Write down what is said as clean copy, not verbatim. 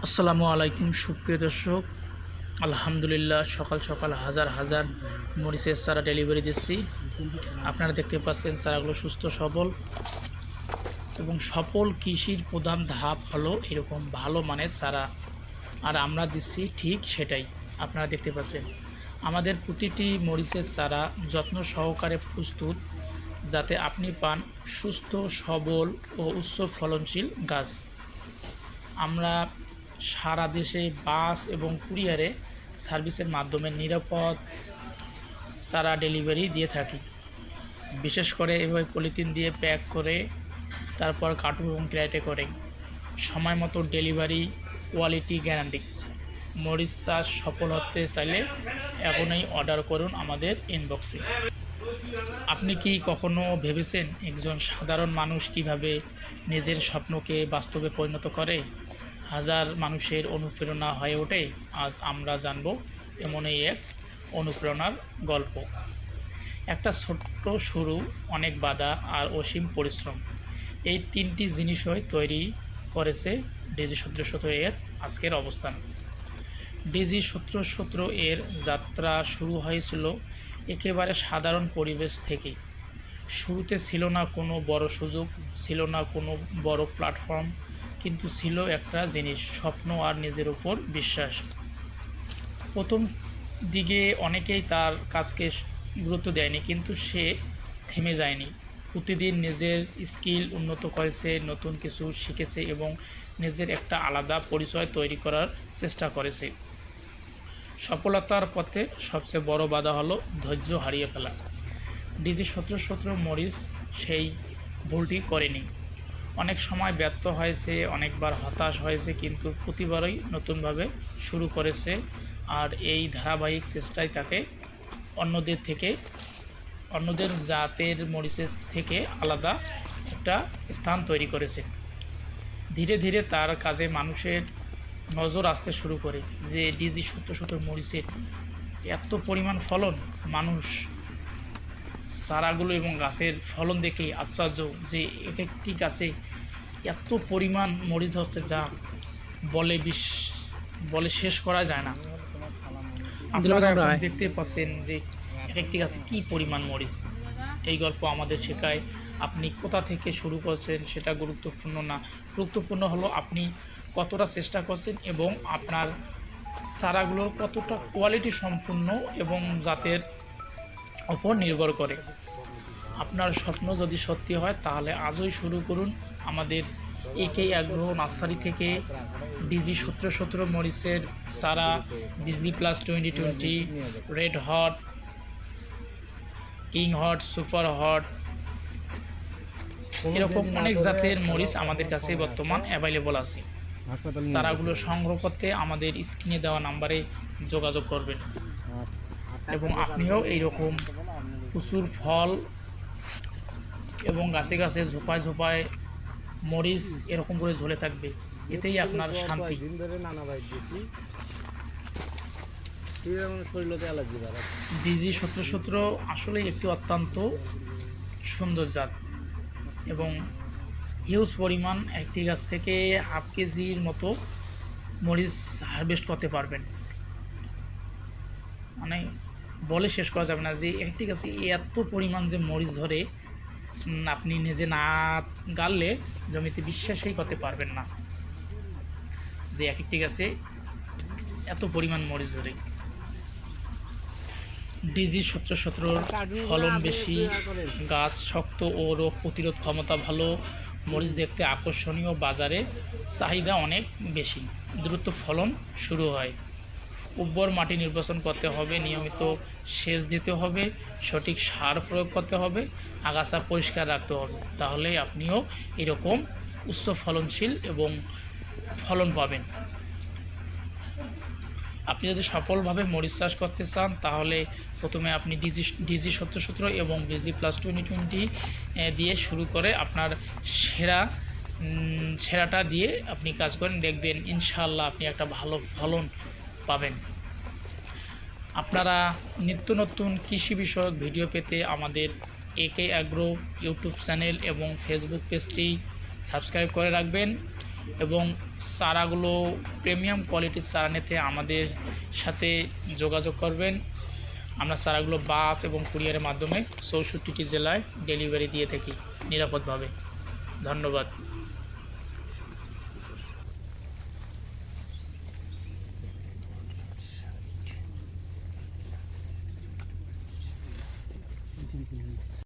আসসালামু আলাইকুম সুপ্রিয় দর্শক। আলহামদুলিল্লাহ, সকাল সকাল হাজার হাজার মরিচের চারা ডেলিভারি দিচ্ছি। আপনারা দেখতে পাচ্ছেন চারাগুলো সুস্থ সবল এবং সফল কৃষির প্রধান ধাপ হলো এরকম ভালো মানের চারা, আর আমরা দিচ্ছি ঠিক সেটাই। আপনারা দেখতে পাচ্ছেন আমাদের প্রতিটি মরিচের চারা যত্ন সহকারে প্রস্তুত, যাতে আপনি পান সুস্থ সবল ও উচ্চ ফলনশীল গাছ। আমরা সারা দেশে বাস এবং কুরিয়ারে সার্ভিসের মাধ্যমে নিরাপদ চারা ডেলিভারি দিয়ে থাকি। বিশেষ করে এভাবে পলিথিন দিয়ে প্যাক করে তারপর কার্টুন এবং ক্রেটে করে সময় মতো ডেলিভারি, কোয়ালিটি গ্যারান্টি। মরিচ চাষ সফল হতে চাইলে এখনই অর্ডার করুন আমাদের ইনবক্সে। আপনি কি কখনো ভেবেছেন একজন সাধারণ মানুষ কিভাবে নিজের স্বপ্নকে বাস্তবে পরিণত করে, হাজার মানুষের অনুপ্রেরণা হয়ে ওঠে? আজ আমরা জানব এমনই এক অনুপ্রেরণার গল্প। একটা ছোট্ট শুরু, অনেক বাধা আর অসীম পরিশ্রম, এই তিনটি জিনিসই তৈরি করেছে DG1717 এর আজকের অবস্থান। DG1717 এর যাত্রা শুরু হয়েছিল একেবারে সাধারণ পরিবেশ থেকে। শুরুতে ছিল না কোনো বড় সুযোগ, ছিল না কোনো বড় প্ল্যাটফর্ম, কিন্তু ছিল একটা জিনিস, স্বপ্ন আর নিজের উপর বিশ্বাস। প্রথম দিকে অনেকেই তার কাজকে গুরুত্ব দেয়নি, কিন্তু সে থেমে যায়নি। প্রতিদিন নিজের স্কিল উন্নত করেছে, নতুন কিছু শিখেছে এবং নিজের একটা আলাদা পরিচয় তৈরি করার চেষ্টা করেছে। সফলতার পথে সবচেয়ে বড় বাধা হলো ধৈর্য হারিয়ে ফেলা। DG1717 মরিচ সেই ভুলটি করেনি। অনেক সময় ব্যর্থ হয়েছে, অনেকবার হতাশ হয়েছে, কিন্তু প্রতিবারই নতুনভাবে শুরু করেছে। আর এই ধারাবাহিক চেষ্টাই তাকে অন্যদের জাতের মরিচের থেকে আলাদা একটা স্থান তৈরি করেছে। ধীরে ধীরে তার কাজে মানুষের নজর আসতে শুরু করে যে DG1717 মরিচের এত পরিমাণ ফলন। মানুষ চারাগুলো এবং গাছের ফলন দেখে আশ্চর্য যে এক একটি গাছে এত পরিমাণ মরিচ হচ্ছে, যা বলে বলে শেষ করা যায় না। আপনারা এখন দেখতে পাচ্ছেন যে এক একটি গাছে কী পরিমাণ মরিচ। এই গল্প আমাদের শেখায় আপনি কোথা থেকে শুরু করছেন সেটা গুরুত্বপূর্ণ না, গুরুত্বপূর্ণ হলো আপনি কতটা চেষ্টা করছেন এবং আপনার চারাগুলোর কতটা কোয়ালিটি সম্পূর্ণ এবং জাতের ওপর নির্ভর করে। আপনার স্বপ্ন যদি সত্যি হয় তাহলে আজই শুরু করুন আমাদের AK অ্যাগ্রো নার্সারি থেকে। DG1717 মরিচের চারা, Bijli plus 2020, red hot, king hot, super hot, এরকম অনেক জাতের মরিচ আমাদের কাছে বর্তমান অ্যাভেলেবল আছে। চারাগুলো সংগ্রহ করতে আমাদের স্ক্রিনে দেওয়া নাম্বারে যোগাযোগ করবেন এবং আপনিও এইরকম প্রচুর ফল এবং গাছে গাছে ঝোপায় ঝোপায় মরিচ এরকম করে ঝুলে থাকবে, এতেই আপনার শান্তি। DG1717 আসলে একটি অত্যন্ত সুন্দর জাত এবং হিউজ পরিমাণ একটি গাছ থেকে হাফ কেজির মতো মরিচ হারভেস্ট করতে পারবেন। মানে বলে শেষ করা যাবে না যে একটি গাছে এত পরিমাণ যে মরিচ ধরে, আপনি নিজে না গাড়লে জমিতে বিশ্বাসই করতে পারবেন না যে এক একটি গাছে এত পরিমাণ মরিচ ধরে। DG1717 ফলন বেশি, গাছ শক্ত ও রোগ প্রতিরোধ ক্ষমতা ভালো, মরিচ দেখতে আকর্ষণীয়, বাজারে চাহিদা অনেক বেশি, দ্রুত ফলন শুরু হয়। উর্বর মাটি নির্বাচন করতে হবে, নিয়মিত সেচ দিতে হবে, সঠিক সার প্রয়োগ করতে হবে, আগাছা পরিষ্কার রাখতে হবে, তাহলে আপনিও এরকম উচ্চ ফলনশীল এবং ফলন পাবেন। আপনি যদি সফলভাবে মরিচ চাষ করতে চান তাহলে প্রথমে আপনি DG1717 এবং বিজলি প্লাস 2020 দিয়ে শুরু করে আপনার সেরাটা দিয়ে আপনি কাজ করেন, দেখবেন ইনশাআল্লাহ আপনি একটা ভালো ফলন পাবেন। আপনারা নিত্য নতুন কৃষি বিষয়ক ভিডিও পেতে আমাদের AK অ্যাগ্রো ইউটিউব চ্যানেল এবং ফেসবুক পেজটি সাবস্ক্রাইব করে রাখবেন এবং চারাগুলো প্রিমিয়াম কোয়ালিটির চারা নিতে আমাদের সাথে যোগাযোগ করবেন। আমরা চারাগুলো বাস এবং কুরিয়ারের মাধ্যমে 64টি জেলায় ডেলিভারি দিয়ে থাকি নিরাপদভাবে। ধন্যবাদ।